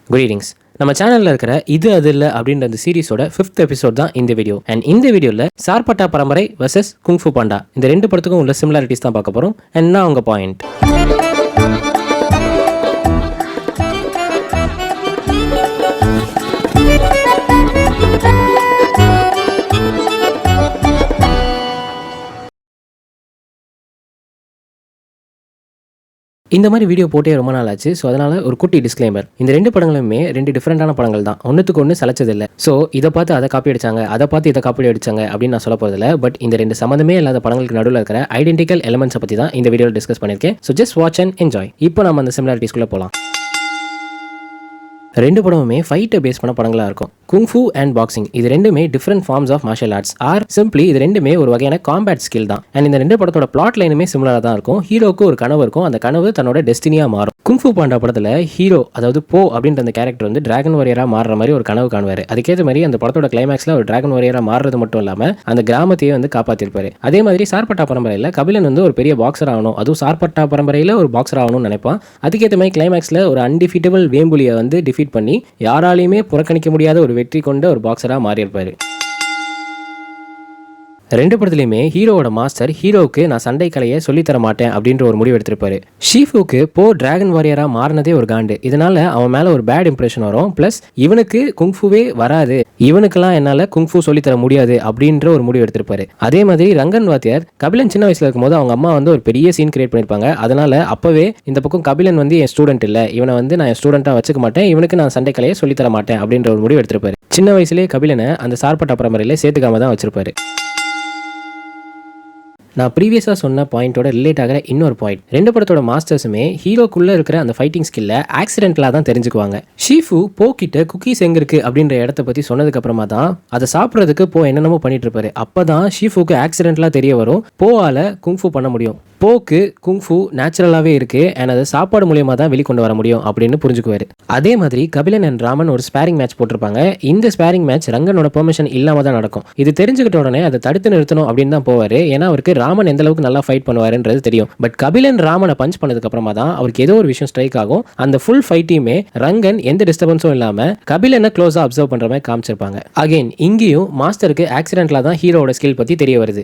Greetings. நம்ம சேனல்ல இருக்கிற இது அது இல்லை அப்படின்ற அந்த சீரிஸோட 5th எபிசோட் தான் இந்த வீடியோ. அண்ட் இந்த வீடியோவில் சார்பட்டா பரம்பரை வர்சஸ் குங்ஃபு பாண்டா இந்த ரெண்டு படத்துக்கும் உள்ள சிமிலாரிட்டிஸ் தான் பார்க்க போகிறோம். அண்ட் நான் உங்கள் பாயிண்ட். இந்த மாதிரி வீடியோ போட்டே ரொம்ப நாள் ஆச்சு. ஸோ அதனால் ஒரு குட்டி டிஸ்க்ளைமர். இந்த ரெண்டு படங்களுமே ரெண்டு டிஃப்ரெண்டான படங்கள் தான், ஒன்றுத்துக்கு ஒன்று சலைச்சதில்லை. ஸோ இதை பார்த்து அதை காப்பி அடிச்சாங்க, அதை பார்த்து இதை காப்பி அடிச்சாங்க அப்படின்னு நான் சொல்ல போகிறதில்ல. பட் இந்த ரெண்டு சம்மந்தமே இல்லாத படங்களுக்கு நடுவில் இருக்கிற ஐடென்டிக்கல் எலிமெண்ட்ஸை பற்றி தான் இந்த வீடியோவில் டிஸ்கஸ் பண்ணியிருக்கேன். So just watch and enjoy. இப்போ நம்ம அந்த சிமிலாரிட்டிஸ்குள்ளே போகலாம். ரெண்டு படமுமே ஃபைட்டை பேஸ் பண்ண படங்களாக இருக்கும். குங்ஃபு அண்ட் பாக்ஸிங் இது ரெண்டுமே different forms of martial arts are simply இது ரெண்டுமே ஒரு வகையான காம்பேட் ஸ்கில் தான். அண்ட் இந்த ரெண்டு படத்தோட பிளாட் லைனுமே சிமிலராக தான் இருக்கும். ஹீரோக்கு ஒரு கனவு இருக்கும், அந்த கனவு தன்னோட டெஸ்டினியாக மாறும். குங்ஃபு பாண்டா படத்தில் ஹீரோ அதாவது போ அப்படின்ற அந்த கேரக்டர் வந்து டிராகன் வாரியராக மாறுற மாதிரி ஒரு கனவு காணுவார். அதுக்கேற்ற மாதிரி அந்த படத்தோட கிளைமேக்ஸில் ஒரு டிராகன் வாரியராக மாறுறது மட்டும் இல்லாமல் அந்த கிராமத்தையே வந்து காப்பாற்றிருப்பாரு. அதே மாதிரி சார்பட்டா பரம்பரையில் கபிலன் வந்து ஒரு பெரிய பாக்ஸர் ஆகணும், அதுவும் சார்பட்டா பரம்பரையில் ஒரு பாக்ஸர் ஆகணும்னு நினைப்பான். அதுக்கேற்ற மாதிரி கிளைமேக்ஸில் ஒரு அன்டிஃபீட்டபிள் வேம்புலியை வந்து டிஃபீட் பண்ணி யாராலையுமே புறக்கணிக்க முடியாத ஒரு வெற்றி கொண்ட ஒரு பாக்ஸராக மாறியிருப்பாரு. ரெண்டு படத்துலையுமே ஹீரோவோட மாஸ்டர் ஹீரோவுக்கு நான் சண்டை கலையை சொல்லித்தர மாட்டேன் அப்படின்ற ஒரு முடிவு எடுத்திருப்பாரு. ஷீஃபுக்கு போ டிராகன் வாரியரா மாறினதே ஒரு காண்டு. இதனால அவன் மேல ஒரு பேட் இம்ப்ரெஷன் வரும். பிளஸ் இவனுக்கு குங்ஃபுவே வராது, இவனுக்கெல்லாம் என்னால குங்ஃபு சொல்லித்தர முடியாது அப்படின்ற ஒரு முடிவு எடுத்திருப்பாரு. அதே மாதிரி ரங்கன் வாத்தியார் கபிலன் சின்ன வயசுல இருக்கும்போது அவங்க அம்மா வந்து ஒரு பெரிய சீன் கிரியேட் பண்ணிருப்பாங்க. அதனால அப்பவே இந்த பக்கம் கபிலன் வந்து என் ஸ்டூடெண்ட் இல்லை, இவனை வந்து நான் என் ஸ்டூடெண்டா வச்சுக்க மாட்டேன், இவனுக்கு நான் சண்டை கலையை சொல்லித்தர மாட்டேன் அப்படின்ற ஒரு முடிவு எடுத்திருப்பாரு. சின்ன வயசுலேயே கபிலனை அந்த சார்பட்டா பரம்பரையில சேர்த்துக்காம தான் வச்சிருப்பாரு. நான் ப்ரீவியஸாக சொன்ன பாயிண்டோட ரிலேட் ஆகிற இன்னொரு பாயிண்ட், ரெண்டு படத்தோட மாஸ்டர்ஸுமே ஹீரோக்குள்ளே இருக்கிற அந்த ஃபைட்டிங் ஸ்கில்லை ஆக்சிடென்டலாக தான் தெரிஞ்சுக்குவாங்க. ஷீஃபு போக்கிட்ட குக்கீஸ் எங்கே இருக்குது அப்படின்ற இடத்த பற்றி சொன்னதுக்கப்புறமா தான் அதை சாப்பிட்றதுக்கு போ என்னென்னமோ பண்ணிட்டு இருப்பாரு. அப்போ தான் ஷீஃபுக்கு ஆக்சிடென்டலாக தெரிய வரும் போவால் குங்ஃபு பண்ண முடியும், போக்கு குங்ஃபு நேச்சுரலாகவே இருக்குது அண்ட் அதை சாப்பாடு மூலியமாக தான் வெளிக்கொண்டு வர முடியும் அப்படின்னு புரிஞ்சுக்குவார். அதே மாதிரி கபிலன் அண்ட் ராமன் ஒரு ஸ்பேரிங் மேட்ச் போட்டிருப்பாங்க. இந்த ஸ்பேரிங் மேட்ச் ரங்கனோட பெர்மிஷன் இல்லாமல் தான் நடக்கும். இது தெரிஞ்சுக்கிட்ட உடனே அதை தடுத்து நிறுத்தணும் அப்படின்னு தான் போவார். ஏன்னா அவருக்கு ராமன் எந்த அளவுக்கு நல்லா ஃபைட் பண்ணுவாருன்றது தெரியும். பட் கபிலன் ராமனை பஞ்ச் பண்ணதுக்கு அப்புறமா தான் அவருக்கு ஏதோ ஒரு விஷயம் ஸ்ட்ரைக் ஆகும். அந்த ஃபுல் ஃபைட்டையுமே ரங்கன் எந்த டிஸ்டர்பன்ஸும் இல்லாமல் கபிலனை க்ளோஸாக அப்சர்வ் பண்ணுற மாதிரி காமிச்சிருப்பாங்க. அகைன் இங்கேயும் மாஸ்டருக்கு ஆக்சிடென்ட்ல தான் ஹீரோட ஸ்கில் பற்றி தெரிய வருது.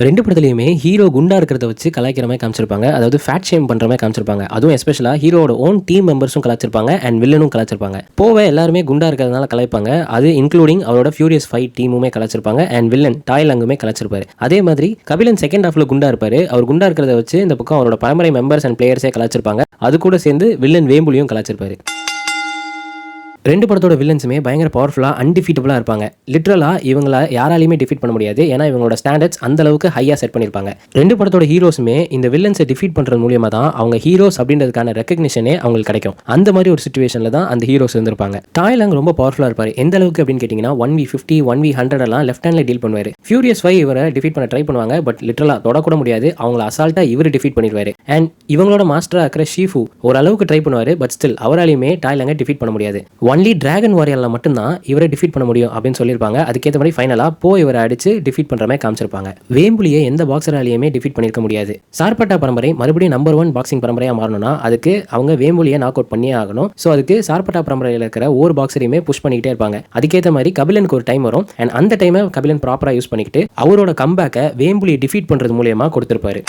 ரெண்டு படத்துலையுமே ஹீரோ குண்டா இருக்கிறத வச்சு கலாய்க்கிற மாதிரி காமிச்சிருப்பாங்க, அதாவது ஃபேட் ஷேம் பண்ணுற மாதிரி காமிச்சிருப்பாங்க. அதுவும் எஸ்பெஷலாக ஹீரோட ஓன் டீம் மெம்பர்ஸும் கலாச்சிருப்பாங்க அண்ட் வில்லனும் கலாச்சிருப்பாங்க. போவே எல்லாருமே குண்டா இருக்கிறதுனால கலாய்ப்பாங்க, அது இன்க்ளூடிங் அவரோட ஃபியூரியஸ் ஃபைட் டீமுமே கலாச்சிருப்பாங்க அண்ட் வில்லன் டாய்லங்குமே கலாச்சிருப்பாரு. அதே மாதிரி கபிலன் செகண்ட் ஹாஃப்ல குண்டா இருப்பாரு, அவர் குண்டா இருக்கிறத வச்சு இந்த பக்கம் அவரோட பரம்பரை மெம்பர்ஸ் அண்ட் பிளேயர்ஸே கலாச்சிருப்பாங்க. அது கூட சேர்ந்து வில்லன் வேம்புலியும் கலாச்சிருப்பாரு. ரெண்டு படத்தோட வில்லன்ஸுமே பயங்கர பவர்ஃபுல்லாக அன்டிஃபீட்டபுளாக இருப்பாங்க. லிட்ரலாக இவங்களை யாராலையுமே டிஃபீட் பண்ண முடியாது, ஏன்னா இவங்களோட ஸ்டாண்டர்ட்ஸ் அந்த அளவுக்கு ஹையாக செட் பண்ணியிருப்பாங்க. ரெண்டு படத்தோட ஹீரோஸுமே இந்த வில்லன்ஸை டிஃபீட் பண்ணுறது மூலியமாக தான் அவங்க ஹீரோஸ் அப்படின்றதுக்கான ரெக்கக்னிஷனே அவங்களுக்கு கிடைக்கும். அந்த மாதிரி ஒரு சுச்சுவேஷனில் தான் அந்த ஹீரோஸ் இருந்திருப்பாங்க. டாய்லங் ரொம்ப பவர்ஃபுல்லாக இருப்பார். எந்த அளவுக்கு அப்படின்னு கேட்டிங்கன்னா 1v50 1v100 எல்லாம் லெஃப்ட் ஹேண்டில் டீல் பண்ணுவார். ஃபியூரியஸ் 5 இவரை டிஃபீட் பண்ண ட்ரை பண்ணுவாங்க, பட் லிட்ரலாக தொடக்கூட முடியாது, அவங்கள அசால்ட்டாக இவர் டிஃபீட் பண்ணிடுவார். அண்ட் இவங்களோட மாஸ்டராக இருக்கிற ஷீஃபு ஓரளவுக்கு ட்ரை பண்ணுவார், பட் ஸ்டில் அவராலையுமே டாய்லங்கை டிஃபீட் பண்ண முடியாது. ஒன்லி டிராகன் வாரியரில் மட்டும்தான் இவரை டிஃபீட் பண்ண முடியும் அப்படின்னு சொல்லியிருப்பாங்க. அதுக்கேற்ற மாதிரி ஃபைனலாக போ இவரை அடிச்சு டிஃபீட் பண்ணுற மாதிரி காமிச்சிருப்பாங்க. வேம்புலியை எந்த பாக்ஸராலையுமே டிஃபீட் பண்ணியிருக்க முடியாது. சார்பட்டா பரம்பரை மறுபடியும் நம்பர் 1 பாக்ஸிங் பரம்பரையாக மாறணும்னா அதுக்கு அவங்க வேம்புலியை நாக் அவுட் பண்ணியே ஆகணும். ஸோ அதுக்கு சார்பட்டா பரம்பரையில் இருக்கிற ஒவ்வொரு பாக்ஸரையுமே புஷ் பண்ணிக்கிட்டே இருப்பாங்க. அதுக்கேற்ற மாதிரி கபிலனுக்கு ஒரு டைம் வரும் அண்ட் அந்த டைமை கபிலன் ப்ராப்பராக யூஸ் பண்ணிக்கிட்டு அவரோட கம்பேக்கை வேம்புலியை டிஃபீட் பண்ணுறது மூலியமா கொடுத்துருப்பாரு.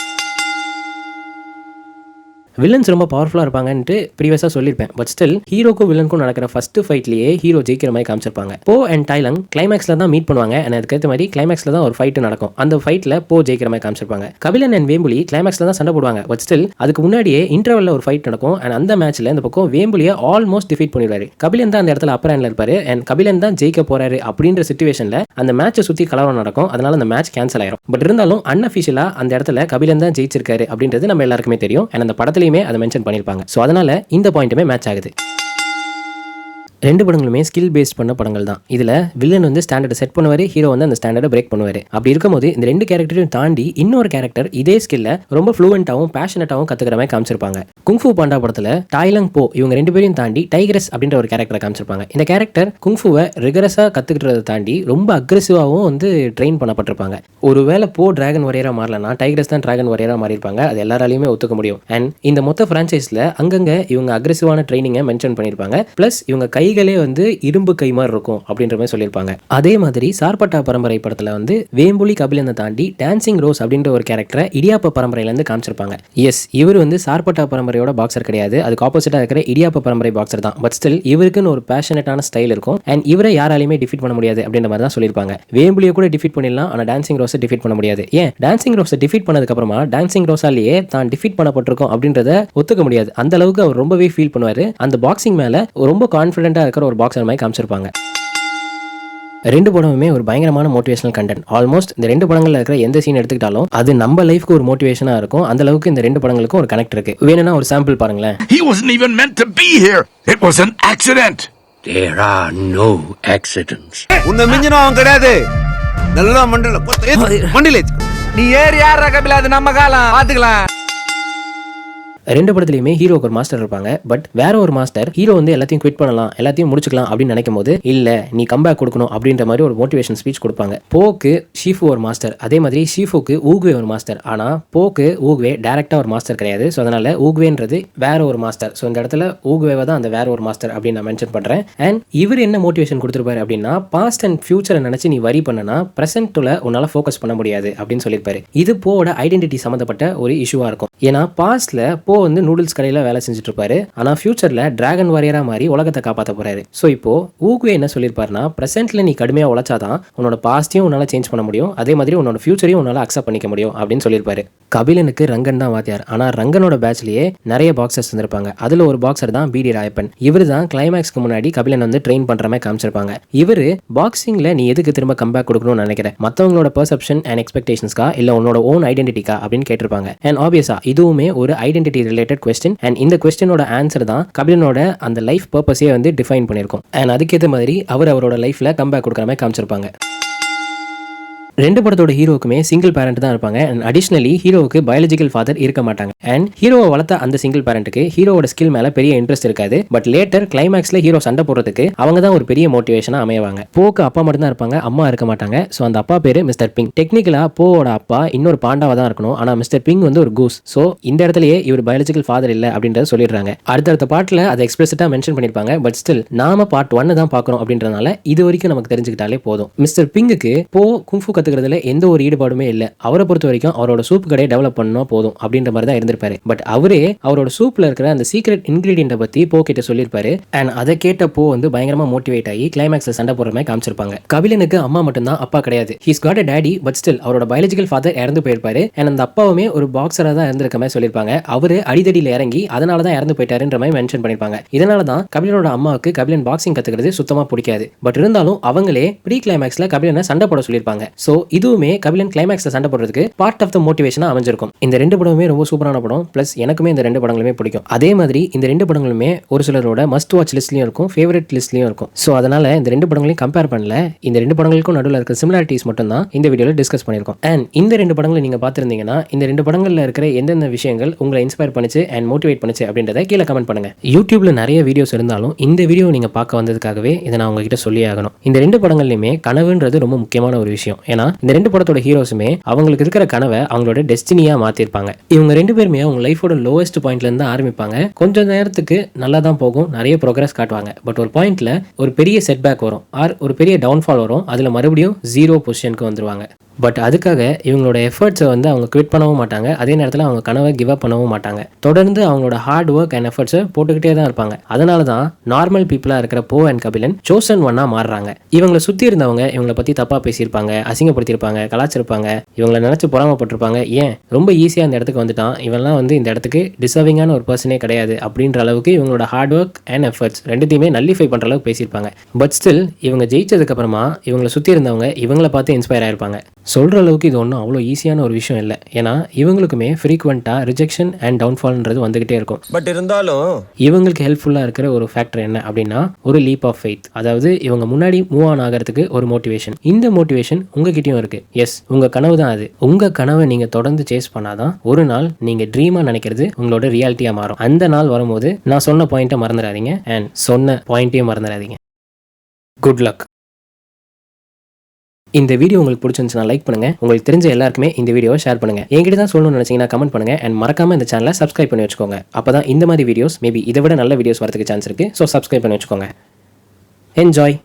வில்லன்ஸ் ரொம்ப பவர்ஃபுல்லாக இருப்பாங்கன்ட்டு ப்ரீவியஸாக சொல்லியிருப்பேன், பட் ஸ்டில் ஹீரோக்கும் வில்லனுக்கும் நடக்கிற ஃபர்ஸ்ட் ஃபைட்லேயே ஹீரோ ஜெயிக்கிற மாதிரி காமிச்சிருப்பாங்க. போ அண்ட் டைலங் கிளைமேக்ஸில் தான் மீட் பண்ணுவாங்க அண்ட் அதுக்கேற்ற மாதிரி கிளைமேக்ஸில் தான் ஒரு ஃபைட் நடக்கும். அந்த ஃபைட்டில் போ ஜெயிக்கிற மாதிரி காமிச்சிருப்பாங்க. கபிலன் அண்ட் வேம்புலி கிளைமேக்ஸில் தான் சண்டை போடுவாங்க, பட் ஸ்டில் அதுக்கு முன்னாடியே இன்டர்வலில் ஒரு ஃபைட் நடக்கும் அண்ட் அந்த மேட்ச்சில் இந்த பக்கம் வேம்புலியை ஆல்மோஸ்ட் டிஃபீட் பண்ணிடுவாரு. கபிலன் தான் அந்த இடத்துல அப்பர் ஹேண்டில் இருப்பாரு அண்ட் கபிலன் தான் ஜெயிக்க போறாரு அப்படின்ற சிச்சுவேஷனில் அந்த மேட்சை சுற்றி கலவரம் நடக்கும். அதனால அந்த மேட்ச் கேன்சல் ஆயிரும். பட் இருந்தாலும் அன்அஃபிஷியலாக அந்த இடத்துல கபிலன் தான் ஜெயிச்சிருக்காரு அப்படின்றது நம்ம எல்லாருக்குமே தெரியும் அண்ட் அந்த படத்துலையுமே அதை மென்ஷன் பண்ணி. ஸோ அதனால இந்த பாயிண்ட்டுமே மேட்ச் ஆகுது. ரெண்டு படங்களுமே ஸ்கில் பேஸ்ட் பண்ண படங்கள் தான். இதுல வில்லன் வந்து ஸ்டாண்டர்டை செட் பண்ணுவாரு, ஹீரோ வந்து அந்த ஸ்டாண்டர்டை பிரேக் பண்ணுவாரு. அப்படி இருக்கும்போது இந்த ரெண்டு கேரக்டரையும் தாண்டி இன்னொரு கேரக்டர் இதே ஸ்கில்ல ரொம்ப ஃப்ளூவெண்டாவும் பேஷனட்டாவும் கத்துக்கிற மாதிரி காமிச்சிருப்பாங்க. குங்ஃபூ பாண்டா படத்துல டாய்லங் போ இவங்க ரெண்டு பேரையும் தாண்டி டைகரஸ் அப்படின்ற ஒரு கேரக்டரை காமிச்சிருப்பாங்க. இந்த கேரக்டர் குங்ஃபூவை ரிகரஸா கத்துக்கிட்டதை தாண்டி ரொம்ப அக்ரெசிவாவும் வந்து ட்ரெயின் பண்ணப்பட்டிருப்பாங்க. ஒருவேளை போ டிராகன் வாரியரா மாறலன்னா டைகரஸ் தான் டிராகன் வாரியரா மாறி இருப்பாங்க. அது எல்லாராலையுமே ஒத்துக்க முடியும். அண்ட் இந்த மொத்த பிரான்ச்சைஸ்ல அங்கங்க இவங்க அக்ரெசிவான ட்ரைனிங்கை மென்ஷன் பண்ணிருப்பாங்க. பிளஸ் இவங்க கைகளே வந்து இரும்பு கை மாதிரி இருக்கும் அப்படின்ற மாதிரி சொல்லியிருப்பாங்க. அதே மாதிரி சார்பட்டா பரம்பரை படத்துல வந்து வேம்புலி கபிலனை தாண்டி டான்சிங் ரோஸ் அப்படின்ற ஒரு கேரக்டரை இடியாப்ப பரம்பரையில இருந்து காமிச்சிருப்பாங்க. எஸ், இவர் வந்து சார்பட்டா பரம்பரையோட பாக்ஸர் கிடையாது, அதுக்கு ஆப்போசிட்டா இருக்கிற இடியாப்ப பரம்பரை பாக்ஸர் தான். பட் ஸ்டில் இவருக்குன்னு ஒரு பேஷனட்டான ஸ்டைல் இருக்கும். அண்ட் இவரை யாராலையுமே டிஃபீட் பண்ண முடியாது அப்படின்ற மாதிரி தான் சொல்லியிருப்பாங்க. வேம்புலியை கூட டிஃபீட் பண்ணிடலாம், ஆனா டான்சிங் ரோஸை டிஃபீட் பண்ண முடியாது. ஏன் டான்சிங் ரோஸை டிஃபீட் பண்ணதுக்கு அப்புறமா டான்சிங் ரோஸாலேயே தான் டிஃபீட் பண்ணப்பட்டிருக்கோம் அப்படின்றத ஒத்துக்க முடியாது. அந்த அளவுக்கு அவர் ரொம்பவே ஃபீல் பண்ணுவாரு. அந்த பாக்ஸிங் மேல ரொம்ப கான்ஃபிடென்ட்டா இருக்கிற ஒரு பாக்ஸர் மாதிரி காமிச்சிருப்பாங்க. ரெண்டு படமுமே ஒரு பயங்கரமான மோட்டிவேஷனல் கண்டென்ட். ஆல்மோஸ்ட் இந்த ரெண்டு படங்கள்ல இருக்கிற எந்த சீன் எடுத்துக்கிட்டாலும் அது நம்ம லைஃப்க்கு ஒரு மோட்டிவேஷனா இருக்கும். அந்த அளவுக்கு இந்த ரெண்டு படங்களுக்கும் ஒரு கனெக்ட் இருக்கு. வேணும்னா ஒரு சாம்பிள் பாருங்களேன். He wasn't even meant to be here. It was an accident. There are no accidents. உன்னை மிஞ்சினோம் அவன் கிடையாது. நல்லா மண்டில நீ ஏறி யாரா கபில, அது நம்ம காலம் பாத்துக்கலாம். ரெண்டு படத்துலையுமே ஹீரோக்கு ஒரு மாஸ்டர் இருப்பாங்க. பட் வேற ஒரு மாஸ்டர் ஹீரோ வந்து எல்லாத்தையும் குவிட் பண்ணலாம், எல்லாத்தையும் முடிச்சுக்கலாம் அப்படின்னு நினைக்கும் போது இல்ல நீ கம்பேக் கொடுக்கணும் அப்படின்ற மாதிரி ஒரு மோட்டிவேஷன் ஸ்பீச் கொடுப்பாங்க. போக்கு ஷீஃபு ஒரு மாஸ்டர், அதே மாதிரி ஷீஃபுக்கு ஊக்வே ஒரு மாஸ்டர். ஆனா போக்கு ஊக்வே டைரக்டா ஒரு மாஸ்டர் கிடையாது. ஸோ அதனால ஊக்வேன்றது வேற ஒரு மாஸ்டர். ஸோ இந்த இடத்துல ஊக்வேவை தான் அந்த வேற ஒரு மாஸ்டர் அப்படின்னு நான் மென்ஷன் பண்றேன். அண்ட் இவர் என்ன மோட்டிவேஷன் கொடுத்துருப்பாரு அப்படின்னா, பாஸ்ட் அண்ட் ஃபியூச்சரை நினைச்சு நீ வரி பண்ணனா பிரசன்ட்ல உன்னால ஃபோக்கஸ் பண்ண முடியாது அப்படின்னு சொல்லியிருப்பாரு. இது போட ஐடென்டிட்டி சம்பந்தப்பட்ட ஒரு இஷ்யூவா இருக்கும். ஏன்னா பாஸ்ட்ல போ வந்து நூடுல்ஸ் கடையில வேலை செஞ்சுட்டு இருப்பாரு. ஆனா ஃபியூச்சர்ல டிராகன் வாரியரா மாதிரி உலகத்தை காப்பாற்ற போறாரு. சோ இப்போ ஊக்வே என்ன சொல்லியிருப்பாருன்னா, பிரசன்ட்ல நீ கடுமையா உழைச்சாதான் உன்னோட பாஸ்டையும் உன்னால சேஞ்ச் பண்ண முடியும், அதே மாதிரி உன்னோட ஃபியூச்சரையும் உன்னால அக்செப்ட் பண்ணிக்க முடியும் அப்படின்னு சொல்லியிருப்பாரு. கபிலனுக்கு ரங்கன் தான் வாத்தியார். ஆனா ரங்கனோட பேட்ச்லயே நிறைய பாக்ஸர்ஸ் இருந்திருப்பாங்க. அதுல ஒரு பாக்ஸர் தான் பிடி ராயப்பன். இவர் தான் கிளைமேக்ஸ்க்கு முன்னாடி கபிலன் வந்து ட்ரெயின் பண்ற மாதிரி காமிச்சிருப்பாங்க. இவரு பாக்ஸிங்ல நீ எதுக்கு திரும்ப கம்பேக் கொடுக்கணும்னு நினைக்கிற, மத்தவங்களோட பெர்செப்ஷன் அண்ட் எக்ஸ்பெக்டேஷன்ஸ்கா இல்ல உன்னோட ஓன் ஐடென்டிட்டிக்கா அப்படின்னு கேட்டிருப்பாங்க. அண்ட் ஆப்வியஸா இதுவுமே ஒரு ஐடென்டிட்டி ரிலேட்டட் கொஸ்டின். அண்ட் இந்த கொஸ்டினோட ஆன்சர் தான் கபிலனோட அந்த லைஃப் பர்பஸே வந்து டிஃபைன் பண்ணியிருக்கும். அண்ட் அதுக்கேற்ற மாதிரி அவரோட லைஃப்ல கம்பேக் கொடுக்குற மாதிரி காமிச்சிருப்பாங்க. ரெண்டு படத்தோட ஹீரோக்குமே சிங்கிள் பேரண்ட் தான் இருப்பாங்க. அண்ட் அடிஷனலி ஹீரோவுக்கு பயாலஜிக்கல் ஃபாதர் இருக்க மாட்டாங்க. அண்ட் ஹீரோவை வளர்த்த அந்த சிங்கிள் பேரண்ட்டுக்கு ஹீரோவோட ஸ்கில் மேல பெரிய இன்ட்ரெஸ்ட் இருக்காது. பட் லேட்டர் கிளைமேக்ஸ்ல ஹீரோ சண்டை போடுறதுக்கு அவங்க தான் ஒரு பெரிய மோட்டிவேஷனா அமைவாங்க. போக்கு அப்பா மட்டும் தான் இருப்பாங்க, அம்மா இருக்க மாட்டாங்க. ஸோ அந்த அப்பா பேரு மிஸ்டர் பிங். டெக்னிக்கலா போவோட அப்பா இன்னொரு பாண்டாவா தான் இருக்கணும். ஆனா மிஸ்டர் பிங் வந்து ஒரு கூஸ். ஸோ இந்த இடத்துலயே இவர் பயாலஜிக்கல் ஃபாதர் இல்ல அப்படின்றத சொல்லிடுறாங்க. அடுத்தடுத்த பாட்டுல அதை எக்ஸ்பிரஸிட்டா மென்ஷன் பண்ணிருப்பாங்க. பட் ஸ்டில் நாம பார்ட் 1 தான் பார்க்கணும் அப்படின்றதுனால இது வரைக்கும் நமக்கு தெரிஞ்சுக்கிட்டாலே போதும். மிஸ்டர் பிங்குக்கு போ குங்ஃபு கத்துக்கிறதுல எந்த ஒரு ஈடுபாடுமே இல்ல. அவரை பொறுத்த வரைக்கும் அவரோட சூப் கடையை டெவலப் பண்ணணும் போதும் அப்படின்ற மாதிரி தான் இருந்திருப்பாரு. பட் அவரே அவரோட சூப்ல இருக்கிற அந்த சீக்ரெட் இன்கிரீடியன்ட்டை பத்தி போ கிட்ட சொல்லியிருப்பாரு. அண்ட் அதை கேட்ட போ வந்து பயங்கரமா மோட்டிவேட் ஆகி கிளைமேக்ஸ்ல சண்டை போடுற மாதிரி காமிச்சிருப்பாங்க. கபிலனுக்கு அம்மா மட்டும்தான், அப்பா கிடையாது. He's got a daddy, but still அவரோட பயாலஜிக்கல் ஃபாதர் இறந்து போயிருப்பாரு. அண்ட் அந்த அப்பாவுமே ஒரு பாக்ஸரா தான் இருந்திருக்க மாதிரி சொல்லியிருப்பாங்க. அவரு அடிதடியில இறங்கி அதனால தான் இறந்து போயிட்டாருன்ற மாதிரி மென்ஷன் பண்ணிருப்பாங்க. இதனால தான் கபிலனோட அம்மாவுக்கு கபிலன் பாக்ஸிங் கத்துக்கிறது சுத்தமா பிடிக்காது. பட் இருந்தாலும் அவங்களே ப்ரீ கிளைமேக்ஸ்ல கபிலனை சண்டை போட சொல்லியிருப்பாங்க. சோ இதுவுமே கபிலன் கிளைமேக்ஸ்ல சண்டை போடுறதுக்கு பார்ட் ஆஃப் த மோட்டிவேஷனா அமைஞ்சிருக்கும். இந்த ரெண்டு படமுமே ரொம்ப சூப்பரான படம். பிளஸ் எனக்குமே இந்த ரெண்டு படங்களுமே பிடிக்கும். அதே மாதிரி இந்த ரெண்டு படங்களுமே ஒரு சிலரோட மஸ்ட் வாட்ச் லிஸ்ட்லயும் இருக்கும், ஃபேவரட் லிஸ்ட்லயும் இருக்கும். ஸோ அதனால இந்த ரெண்டு படங்களையும் கம்பேர் பண்ணல. இந்த ரெண்டு படங்களுக்கும் நடுவில் இருக்க சிமிலாரிட்டிஸ் மட்டும் தான் இந்த வீடியோல டிஸ்கஸ் பண்ணிருக்கோம். அண்ட் இந்த ரெண்டு படங்களை நீங்க பார்த்திருந்தீங்கன்னா இந்த ரெண்டு படங்கள்ல இருக்கிற எந்தெந்த விஷயங்கள் உங்களை இன்ஸ்பயர் பண்ணிச்சு அண்ட் மோட்டிவேட் பண்ணிச்சு அப்படின்றத கீழே கமெண்ட் பண்ணுங்க. யூடியூப்ல நிறைய வீடியோஸ் இருந்தாலும் இந்த வீடியோ நீங்க பார்க்க வந்ததுக்காகவே இதை நான் உங்ககிட்ட சொல்லி ஆகணும். இந்த ரெண்டு படங்கள்லயுமே கனவுன்றது ரொம்ப முக்கியமான ஒரு விஷயம். ஏன்னா இந்த ரெண்டு படத்தோட ஹீரோஸுமே அவங்களுக்கு இருக்கிற கனவை அவங்களோட டெஸ்டினியா மாத்திருப்பாங்க. இவங்க ரெண்டு பேருமே அவங்க லைஃபோட லோவஸ்ட் பாயிண்ட்ல இருந்து ஆரம்பிப்பாங்க. கொஞ்ச நேரத்துக்கு நல்லா தான் போகும், நிறைய ப்ரோக்ரஸ் காட்டுவாங்க. பட் ஒரு பாயிண்ட்ல ஒரு பெரிய செட்பேக் வரும், ஆர் ஒரு பெரிய டவுன்ஃபால் வரும். அதுல மறுபடியும் 0 பொசிஷனுக்கு வந்துருவாங்க. பட் அதுக்காக இவங்களோட எஃபர்ட்ஸை வந்து அவங்க குவிட் பண்ணவும் மாட்டாங்க. அதே நேரத்தில் அவங்க கனவை கிவ் அப் பண்ணவும் மாட்டாங்க. தொடர்ந்து அவங்களோட ஹார்ட் ஒர்க் அண்ட் எஃபர்ட்ஸை போட்டுக்கிட்டே தான் இருப்பாங்க. அதனால தான் நார்மல் பீப்புளாக இருக்கிற போ அண்ட் கபிலன் சோசன் ஒன்னா மாறுறாங்க. இவங்களை சுற்றி இருந்தவங்க இவங்களை பற்றி தப்பாக பேசியிருப்பாங்க, அசிங்கப்படுத்தியிருப்பாங்க, கலாச்சிருப்பாங்க, இவங்களை நினச்சி பொறாமப்பட்டிருப்பாங்க. ஏன் ரொம்ப ஈஸியாக இந்த இடத்துக்கு வந்துட்டான், இவெல்லாம் வந்து இந்த இடத்துக்கு டிசர்விங்கான ஒரு பர்சனே கிடையாது அப்படின்ற அளவுக்கு இவங்களோட ஹார்ட் ஒர்க் அண்ட் எஃபர்ட்ஸ் ரெண்டுத்தையுமே நல்லிஃபை பண்ணுற அளவுக்கு பேசியிருப்பாங்க. பட் ஸ்டில் இவங்க ஜெயிச்சதுக்கு அப்புறமா இவங்களை சுற்றி இருந்தவங்க இவங்களை பார்த்து இன்ஸ்பயர் ஆயிருப்பாங்க. சொல்கிற அளவுக்கு இது ஒன்றும் அவ்வளோ ஈஸியான ஒரு விஷயம் இல்லை. ஏன்னா இவங்களுக்குமே ஃப்ரீக்வெண்ட்டாக ரிஜெக்ஷன் அண்ட் டவுன்ஃபால்ன்றது வந்துக்கிட்டே இருக்கும். பட் இருந்தாலும் இவங்களுக்கு ஹெல்ப்ஃபுல்லாக இருக்கிற ஒரு ஃபேக்டர் என்ன அப்படின்னா ஒரு லீப் ஆஃப் ஃபெய்த். அதாவது இவங்க முன்னாடி மூவ் ஆன் ஆகிறதுக்கு ஒரு மோட்டிவேஷன். இந்த மோட்டிவேஷன் உங்ககிட்டயும் இருக்கு. எஸ், உங்கள் கனவு தான் அது. உங்கள் கனவை நீங்கள் தொடர்ந்து சேஸ் பண்ணாதான் ஒரு நாள் நீங்கள் ட்ரீமாக நினைக்கிறது உங்களோட ரியாலிட்டியாக மாறும். அந்த நாள் வரும்போது நான் சொன்ன பாயிண்ட்டை மறந்துடாதீங்க அண்ட் சொன்ன பாயிண்ட்டையும் மறந்துடாதீங்க. Good luck. இந்த வீடியோ உங்களுக்கு பிடிச்சிருந்துச்சுன்னா லைக் பண்ணுங்க. உங்களுக்கு தெரிஞ்ச எல்லாருக்குமே இந்த வீடியோவை ஷேர் பண்ணுங்க. என்கிட்ட தான் சொல்லணும்னு நினைச்சீங்கன்னா கமெண்ட் பண்ணுங்க அண்ட் மறக்காம இந்த சேனலை சப்ஸ்கிரைப் பண்ணி வச்சுக்கோங்க. அப்பதான் இந்த மாதிரி வீடியோஸ் மேபி இதை விட நல்ல வீடியோஸ் வரதுக்கு சான்ஸ் இருக்கு. ஸோ சப்ஸ்கிரைப் பண்ணி வச்சுக்கோங்க. என்ஜாய்.